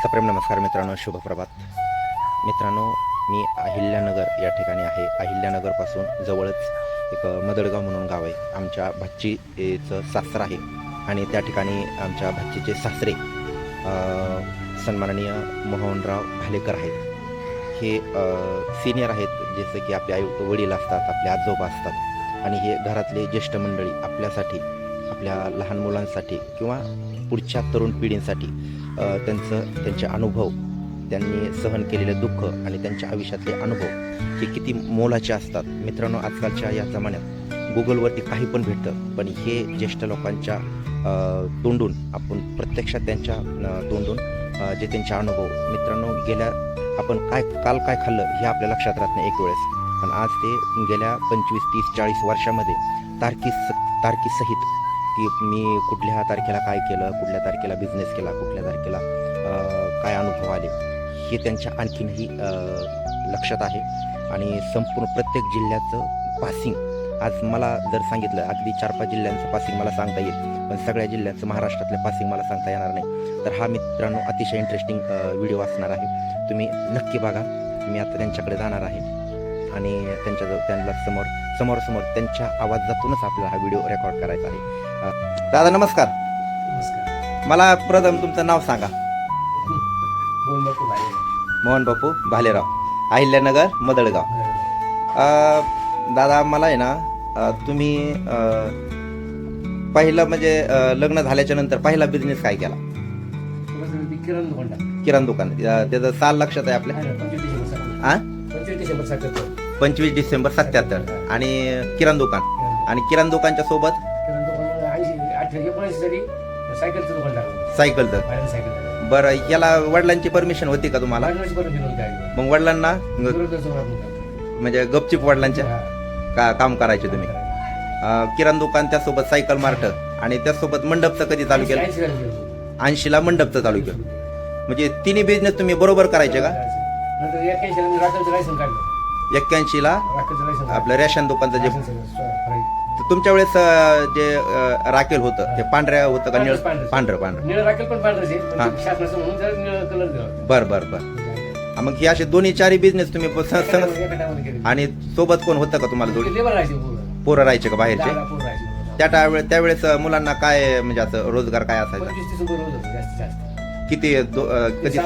सप्रेम नमस्कार मित्रांनो, शुभप्रभात मित्रांनो. मी अहिल्यानगर या ठिकाणी आहे. अहिल्यानगरपासून जवळच एक मदडगाव म्हणून गाव आहे. आमच्या भाचीचं सासर आहे आणि त्या ठिकाणी आमच्या भाचीचे सासरे सन्माननीय मोहनराव भालेकर आहेत. हे सिनियर आहेत, जसं की आपले आई वडील असतात, आपले आजोबा असतात आणि हे घरातले ज्येष्ठ मंडळी आपल्यासाठी, आपल्या लहान मुलांसाठी किंवा पुढच्या तरुण पिढींसाठी त्यांचे अनुभव, त्यांनी सहन केलेले दुःख आणि त्यांच्या आयुष्यातले अनुभव हे किती मोलाचे असतात. मित्रांनो, आजकालच्या या जमान्यात गुगलवरती काही पण भेटतं, पण हे ज्येष्ठ लोकांच्या तोंडून आपण प्रत्यक्षात त्यांच्या तोंडून जे त्यांचे अनुभव, मित्रांनो, आपण काल काय खाल्लं हे आपल्या लक्षात राहत नाही एक वेळेस, पण आज ते गेल्या 25, 30, 40 वर्षामध्ये तारखीसहित की मी कुठल्या तारखेला काय केलं, कुठल्या तारखेला बिझनेस केला, कुठल्या तारखेला काय अनुभव आले, हे त्यांच्या आणखीनही लक्षात आहे. आणि संपूर्ण प्रत्येक जिल्ह्याचं पासिंग आज मला जर सांगितलं, अगदी 4-5 जिल्ह्यांचं पासिंग मला सांगता येईल, पण सगळ्या जिल्ह्याचं महाराष्ट्रातलं पासिंग मला सांगता येणार नाही. तर हा मित्रांनो अतिशय इंटरेस्टिंग व्हिडिओ असणार आहे, तुम्ही नक्की बघा. मी आता त्यांच्याकडे जाणार आहे आणि त्यांना समोर त्यांच्या आवाजातूनच आपल्याला हा व्हिडिओ रेकॉर्ड करायचा आहे. दादा नमस्कार. नमस्कार. मला प्रथम तुमचं नाव सांगा. मोहन बापू भालेराव, अहिल्यानगर मदडगाव. दादा, मला आहे ना, तुम्ही पहिलं म्हणजे लग्न झाल्याच्या नंतर पहिला बिझनेस काय केला? किराणा दुकान. त्याचं साल लक्षात आहे आपल्या? 25 डिसेंबर 77. आणि किराणा दुकान, आणि किराणा दुकानच्या सोबत सायकलचं. बरं, याला वडिलांची परमिशन होती का तुम्हाला? मग वडिलांना म्हणजे गपचिप वडिलांच्या काम करायचे तुम्ही? किराणा दुकान, त्यासोबत सायकल मार्ट, आणि त्यासोबत मंडपचं कधी चालू केलं? 80ला मंडपचं चालू केलं. म्हणजे तिन्ही बिझनेस तुम्ही बरोबर करायचे का? 81ला आपलं रेशन दुकानचं जे तुमच्या वेळेस जे राखेल होतं ते पांढऱ्या होतं का निळ? पांढरं. बर. मग हे असे दोन्ही चारही बिझनेस तुम्ही आणि सोबत कोण होतं का तुम्हाला? जोडी पोरं राहायचे का बाहेरचे? त्यावेळेस मुलांना काय म्हणजे असं रोजगार काय असायचा? किती? कधी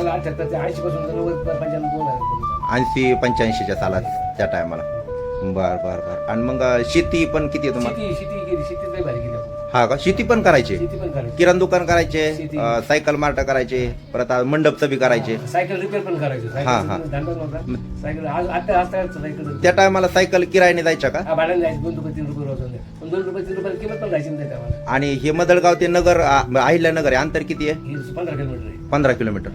80-85च्या सालात त्या टायमाला. बर. आणि मग शेती पण किती आहे तुम्हाला? हा का, शेती पण करायचे? किराणा दुकान करायचे, सायकल मार्ट करायचे, परत मंडपचं बी करायचे, सायकल रिपेअर पण करायचे. त्या टायमाला सायकल किरायाने जायच्या का? भाड्याने जायचं 2 रुपये 3 रुपये रोज, 2 रुपये 3 रुपये किंमत पण जायची नाही त्यावेळेला. आणि हे मदडगाव ते नगर अहिल्यानगर आहे, अंतर किती आहे? 15 किलोमीटर आहे. 15 किलोमीटर.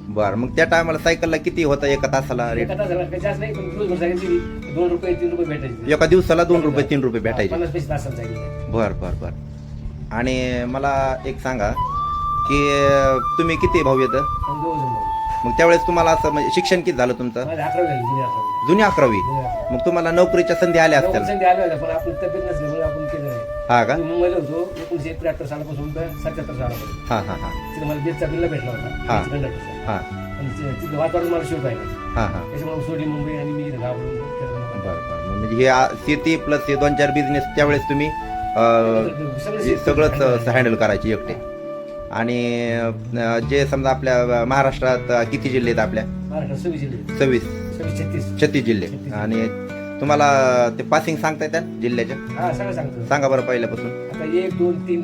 बरं, मग त्या टायमाला सायकलला किती होता एका तासाला रेट? जास्त नाही, पण दिवसभर सायकल दिली 2 रुपये 3 रुपये भेटायचे. एका दिवसाला 2 रुपये 3 रुपये भेटायचे? 50 पैसे तासाला सायकल. बर. आणि मला एक सांगा की तुम्ही किती भाऊ येतं? मग त्यावेळेस तुम्हाला असं म्हणजे शिक्षण किती झालं तुमचं? 11वी झाली, जुनी 11वी. मग तुम्हाला नोकरीच्या संधी आल्या असतील? संधी आल्या होत्या, पण आपण तब्येत नसल्यामुळे आपण केलं नाही. हा का? मुंबईला होतो 1973 सालापासून 77 सालापर्यंत. हा. तिथे मला बेसचा बिल्ला भेटला होता. हा. तिथलं वातावरण मला शिवत आहे, हा. त्याच्यामुळे सोडली मुंबई आणि मी गावाकडून. बरं. म्हणजे हे शेती प्लस हे 2-4 बिझनेस त्यावेळेस तुम्ही सगळंच हँडल करायचे एकटे. आणि जे समजा आपल्या महाराष्ट्रात किती जिल्हे आहेत आपल्या? 36 जिल्हे. आणि तुम्हाला ते पासिंग सांगता येतात जिल्ह्याच्या? सांगा बरं पहिल्यापासून. आता 1, 2, 3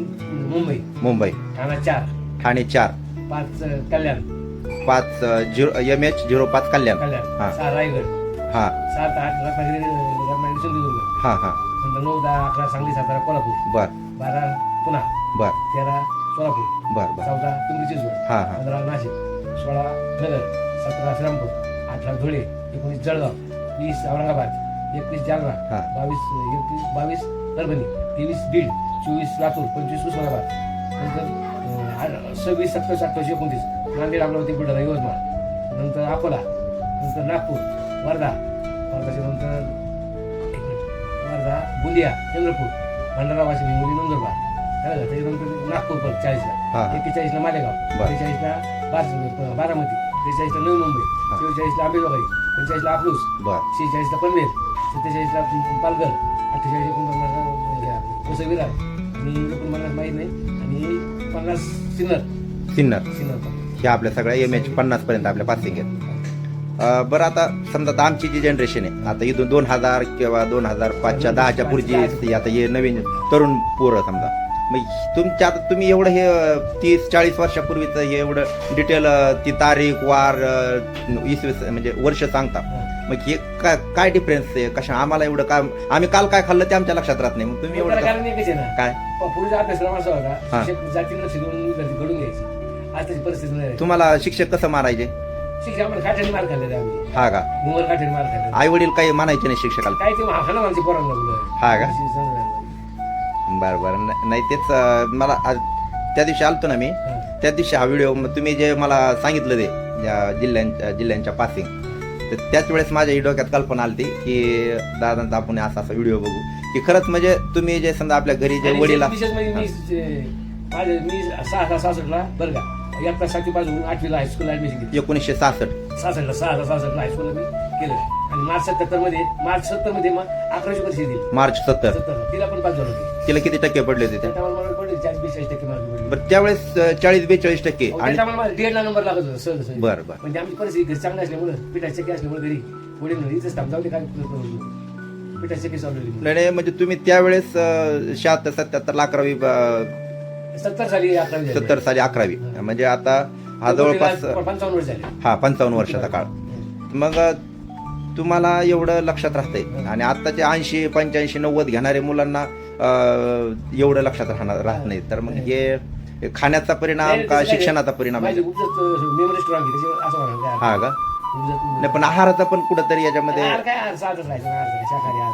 मुंबई, ठाणे 4, 5 कल्याण, 5 MH 05 कल्याण, 6 रायगड, 7, 8 रत्नागिरी सिंधुदुर्ग, नंतर 9, 10, 11 सांगली, सातारा, कोल्हापूर, 12 पुणा, 13 सोलापूर, 14 पिंपरी चिंचवड, 15 नाशिक, 16 नगर, 17 श्रीरामपूर, 18 धुळे, 19 जळगाव, 20 औरंगाबाद, 21 जालना, 22 परभणी, 23 बीड, 24 लातूर, 25 उस्मानाबाद, नंतर 26, 27, 28, 29 नांदेड, अमरावती, बुलढाणा, यवतमाळ, नंतर अकोला, नंतर नागपूर, वर्धाच्या नंतर वर्धा, गोंदिया, चंद्रपूर, भंडारा, वाशिम, हिंगोली, नंदुरबार, त्याच्यानंतर नागपूर 40ला, 41ला मालेगाव, 43ला बारामती, 43ला नवी मुंबई, 44ला आंबेजोगाई, 45ला अकलूज, बर 46ला पनवेल, 47ला पालघर, 48 49 कोसविरार आणि मला माहीत नाही, आणि 50 सिन्नर हे आपल्या सगळ्या MH50 पर्यंत आपल्या पासिंग आहेत. बरं आता समजा आता आमची जी जनरेशन आहे आता इथून 2000 किंवा 2005च्या 10च्या पुढची आता हे नवीन तरुण पोरं समजा, मग तुमच्या आता तुम्ही एवढं हे 30-40 वर्षापूर्वीचं हे एवढं डिटेल ती तारीख वार म्हणजे वर्ष सांगता, मग हे काय डिफरन्स आहे कशा आम्हाला एवढं काय आम्ही काल काय खाल्लं ते आमच्या लक्षात राहत नाही, मग तुम्ही एवढं कारण एकच आहे ना, काय पुढचा अभ्यासक्रम असा होता शिक्षक जातीला लक्ष देऊन विद्यार्थी घडून घ्यायचे. आज त्याची परिस्थिती नाही. तुम्हाला शिक्षक कसं मारायचे? शिक्षक आम्हाला काठ्याने मार खाल्ले आम्ही. हा का? घुंगर काठ्याने मार खाल्ले. आई वडील काही म्हणायचे नाही शिक्षकाला? काय ते हाना आमची पोरांना बोललं. हा का? बरं बरं. नाही तेच मला त्या दिवशी आलतो ना मी, त्या दिवशी हा व्हिडिओ तुम्ही जे मला सांगितलं ते जिल्ह्यांच्या पासिंग, तर त्याच वेळेस माझ्या ही डोक्यात कल्पना आली की दादा आपण असा व्हिडिओ बघू की खरंच म्हणजे तुम्ही जे समजा आपल्या घरी जे वडील मी 66ला बरं का, एकटा 7वी पासून 8वीला हायस्कूल ऍडमिशन घेतली. 1966 66ला हायस्कूल मी केलं, आणि मार्च 70 मध्ये मग 11वी परीक्षा दिली. मार्च 70 तिला पण पास झालं. तिला किती टक्के पडले होते? मला पडले 40-42% मार्क पडले. बरं त्यावेळेस 40-42% आणि मला डीएडला नंबर लागत होता सहज. बरं बरं. म्हणजे आमची परिस्थिती घरी चांगली असल्यामुळे पिठाची चक्की असल्यामुळे घरी वडील म्हणजे इथंच थांबजावले काय पिठाची चक्की चालवली. नाही म्हणजे तुम्ही त्यावेळेस 76-77ला 11वी 70 साली 11वी 70 साली 11वी, म्हणजे आता हा जवळपास 55 वर्ष झाले. हा 55 वर्षाचा काळ. मग तुम्हाला एवढं लक्षात राहतंय, आणि आत्ताचे 80, 85, 90 घेणारे मुलांना एवढं लक्षात राहत नाही, तर मग हे खाण्याचा परिणाम का शिक्षणाचा परिणाम आहे? हा का? नाही पण आहाराचा पण कुठंतरी याच्यामध्ये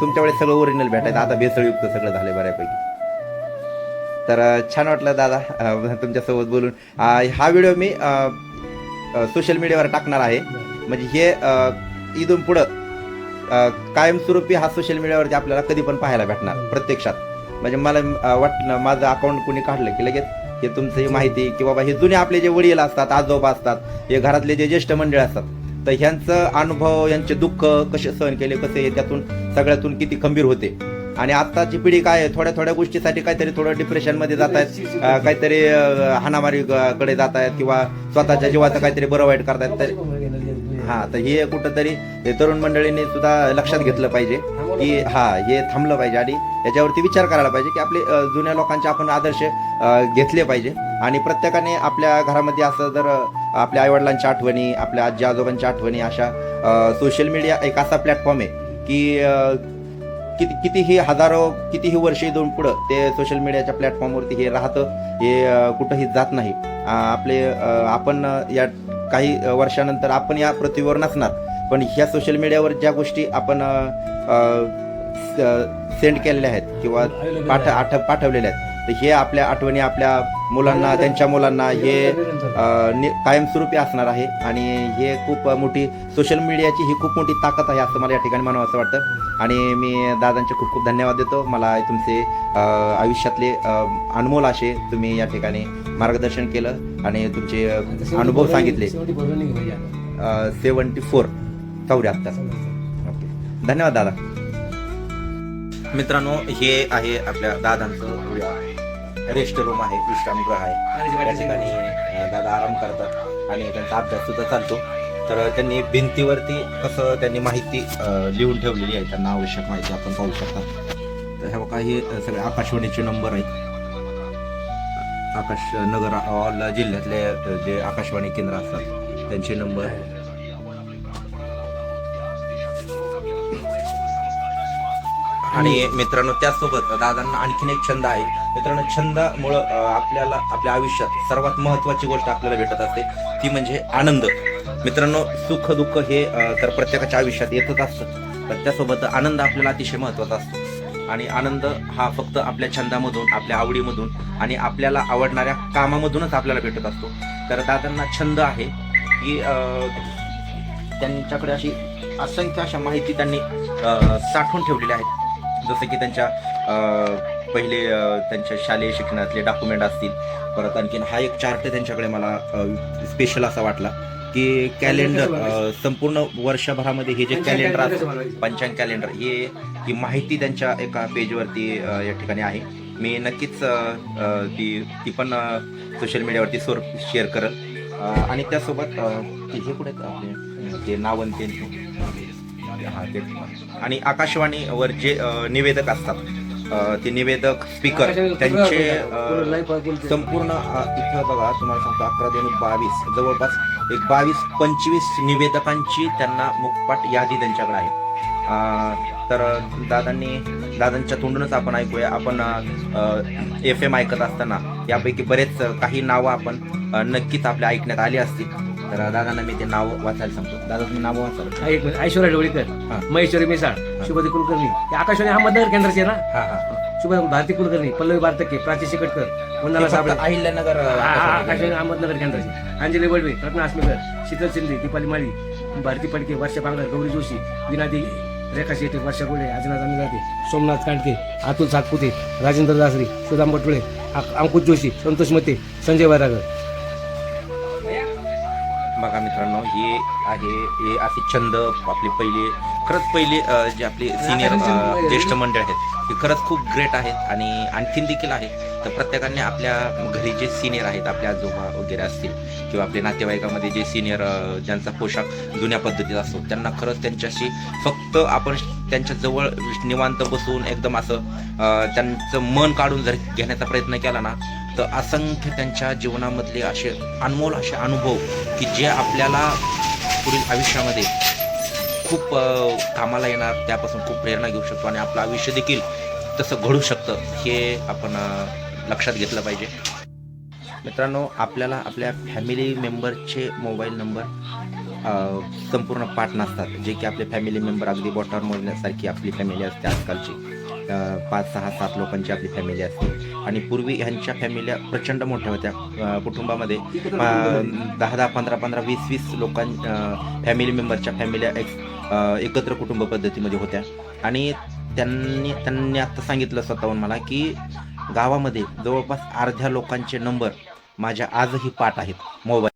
तुमच्या वेळेस सगळं ओरिजिनल भेटायचं, आता भेसळयुक्त सगळं झालंय बऱ्यापैकी. तर छान वाटलं दादा तुमच्यासोबत बोलून. हा व्हिडिओ मी सोशल मीडियावर टाकणार आहे, म्हणजे हे इथून पुढं कायमस्वरूपी हा सोशल मीडियावरती आपल्याला कधी पण पाहायला भेटणार प्रत्यक्षात. म्हणजे मला वाटलं माझं अकाउंट कोणी काढलं की लगेच हे तुमचं ही माहिती, की बाबा हे जुने आपले जे वडील असतात, आजोबा असतात, हे घरातले जे ज्येष्ठ मंडळ असतात, तर ह्यांचं अनुभव, यांचे दुःख कसे सहन केले, कसे हे त्यातून सगळ्यातून किती खंबीर होते. आणि आत्ताची पिढी काय आहे, थोड्या गोष्टीसाठी काहीतरी थोडं डिप्रेशनमध्ये जात आहेत, काहीतरी हाणामारीकडे जात आहेत, किंवा स्वतःच्या जीवाचं काहीतरी बरं वाईट करतायत. तर तर हे कुठंतरी तरुण मंडळींनी सुद्धा लक्षात घेतलं पाहिजे की हे थांबलं पाहिजे, आणि याच्यावरती विचार करायला पाहिजे की आपले जुन्या लोकांचे आपण आदर्श घेतले पाहिजे. आणि प्रत्येकाने आपल्या घरामध्ये असं जर आपल्या आईवडिलांच्या आठवणी, आपल्या आजी आजोबांच्या आठवणी, अशा सोशल मीडिया एक असा प्लॅटफॉर्म आहे की कितीही वर्षे दोन पुढं ते सोशल मीडियाच्या प्लॅटफॉर्मवरती हे राहतं, हे कुठंही जात नाही. आपण या काही वर्षानंतर आपण या पृथ्वीवर नसणार, पण ह्या सोशल मीडियावर ज्या गोष्टी आपण सेंड केलेल्या आहेत किंवा पाठवलेल्या आहेत, तर हे आपल्या आठवणी आपल्या मुलांना, त्यांच्या मुलांना हे कायमस्वरूपी असणार आहे. आणि हे खूप मोठी सोशल मीडियाची ही खूप मोठी ताकद आहे असं मला या ठिकाणी म्हणावं असं वाटतं. आणि मी दादांचे खूप खूप धन्यवाद देतो. मला तुमचे आयुष्यातले अनमोल असे तुम्ही या ठिकाणी मार्गदर्शन केलं आणि तुमचे अनुभव सांगितले. 74. ओके, धन्यवाद दादा. मित्रांनो, हे आहे आपल्या दादांचं रेस्ट रूम आहे, विश्रामगृह आहे. त्या ठिकाणी दादा आराम करतात आणि त्यांचा अभ्यास सुद्धा चालतो. तर त्यांनी भिंतीवरती कसं त्यांनी माहिती लिहून ठेवलेली आहे, त्यांना आवश्यक माहिती आपण पाहू शकता. तर ह्या बघा, हे सगळे आकाशवाणीचे नंबर आहेत. नगर ऑल जिल्ह्यातले जे आकाशवाणी केंद्र असतात त्यांचे नंबर. आणि मित्रांनो, त्याचसोबत दादांना आणखीन एक छंद आहे. मित्रांनो, छंदामुळं आपल्याला आपल्या आयुष्यात सर्वात महत्त्वाची गोष्ट आपल्याला भेटत असते, ती म्हणजे आनंद. मित्रांनो, सुख दुःख हे तर प्रत्येकाच्या आयुष्यात येतच असतं, पण त्यासोबत आनंद आपल्याला अतिशय महत्त्वाचा असतो. आणि आनंद हा फक्त आपल्या छंदामधून, आपल्या आवडीमधून आणि आपल्याला आवडणाऱ्या कामामधूनच आपल्याला भेटत असतो. तर दादांना छंद आहे की त्यांच्याकडे अशी असंख्य अशा माहिती त्यांनी साठवून ठेवलेल्या आहेत. जसं की त्यांच्या पहिले त्यांच्या शालेय शिक्षणातले डॉक्युमेंट असतील. परत आणखीन हा एक चार्ट त्यांच्याकडे मला स्पेशल असा वाटला की कॅलेंडर संपूर्ण वर्षभरामध्ये हे जे कॅलेंडर असतं पंचांग कॅलेंडर ही माहिती त्यांच्या एका पेजवरती या ठिकाणी आहे. मी नक्कीच ती पण सोशल मीडियावरती शेअर करेल. आणि त्यासोबत हे कुठे आपले ते नावंते हां ते आणि आकाशवाणीवर जे निवेदक असतात ते निवेदक स्पीकर त्यांचे संपूर्ण इथं बघा तुम्हाला सांगतो 11-22 जवळपास एक 22-25 निवेदकांची त्यांना मुखपाठ यादी त्यांच्याकडे आहे. तर दादांच्या तोंडूनच आपण ऐकूया. आपण FM ऐकत असताना यापैकी बरेच काही नावं आपण नक्कीच आपल्या ऐकण्यात आली असतील. तर दादांना मी ते नाव वाचायला सांगतो. दादा तुम्ही नाव वाचाल. ऐश्वर्या ढवळीकर, महेश्वरी मिसाळ, शुभदी कुलकर्णी, आकाशवाणी अहमदनगर केंद्राचे ना. शुभदी भारती कुलकर्णी, पल्लवी बारतके, प्राची शिकटकर, वंदना साबळे, अहिल्यानगर आकाशवाणी अहमदनगर केंद्राचे, अंजली वडवे, रत्ना आसमेकर, शीतल शिंदे, दीपाली माळी, भारती पडके, वर्षा पांगळ, गौरी जोशी, विनादी, रेखा शेटे, वर्षा गोळे, अजनाथ अमिराते, सोमनाथ कांडके, अतुल सातपुते, राजेंद्र दासरी, सुदाम बटुळे, अंकुश जोशी, संतोष मते, संजय वैरागर. बघा मित्रांनो हे असे छंद आपले पहिले जे आपले सिनियर ज्येष्ठ मंडळ आहेत हे खरंच खूप ग्रेट आहेत आणि आणखीन देखील आहेत. तर प्रत्येकाने आपल्या घरी जे सिनियर आहेत आपले आजोबा वगैरे असतील किंवा आपल्या नातेवाईकामध्ये जे सिनियर ज्यांचा पोशाख जुन्या पद्धतीचा असतो त्यांना खरंच त्यांच्याशी फक्त आपण त्यांच्या जवळ निवांत बसून एकदम असं त्यांचं मन काढून जर घेण्याचा प्रयत्न केला ना तर असंख्य त्यांच्या जीवनामधले असे अनमोल असे अनुभव की जे आपल्याला पुढील आयुष्यामध्ये खूप कामाला येणार, त्यापासून खूप प्रेरणा घेऊ शकतो आणि आपलं आयुष्य देखील तसं घडू शकतं हे आपण लक्षात घेतलं पाहिजे. मित्रांनो आपल्याला आपल्या फॅमिली मेंबरचे मोबाईल नंबर संपूर्ण पाठ नसतात. जे की आपले फॅमिली मेंबर अगदी बोटावर मोजण्यासारखी आपली फॅमिली असते आजकालची. 5, 6, 7 लोकांची आपली फॅमिली असते आणि पूर्वी ह्यांच्या फॅमिल्या प्रचंड मोठ्या होत्या. कुटुंबामध्ये 10-10, 15-15, 20-20 फॅमिली मेंबरच्या फॅमिल्या एकत्र कुटुंब पद्धतीमध्ये होत्या. आणि त्यांनी आत्ता सांगितलं स्वतःहून मला की गावामध्ये जवळपास अर्ध्या लोकांचे नंबर माझ्या आजही पाठ आहेत मोबाईल.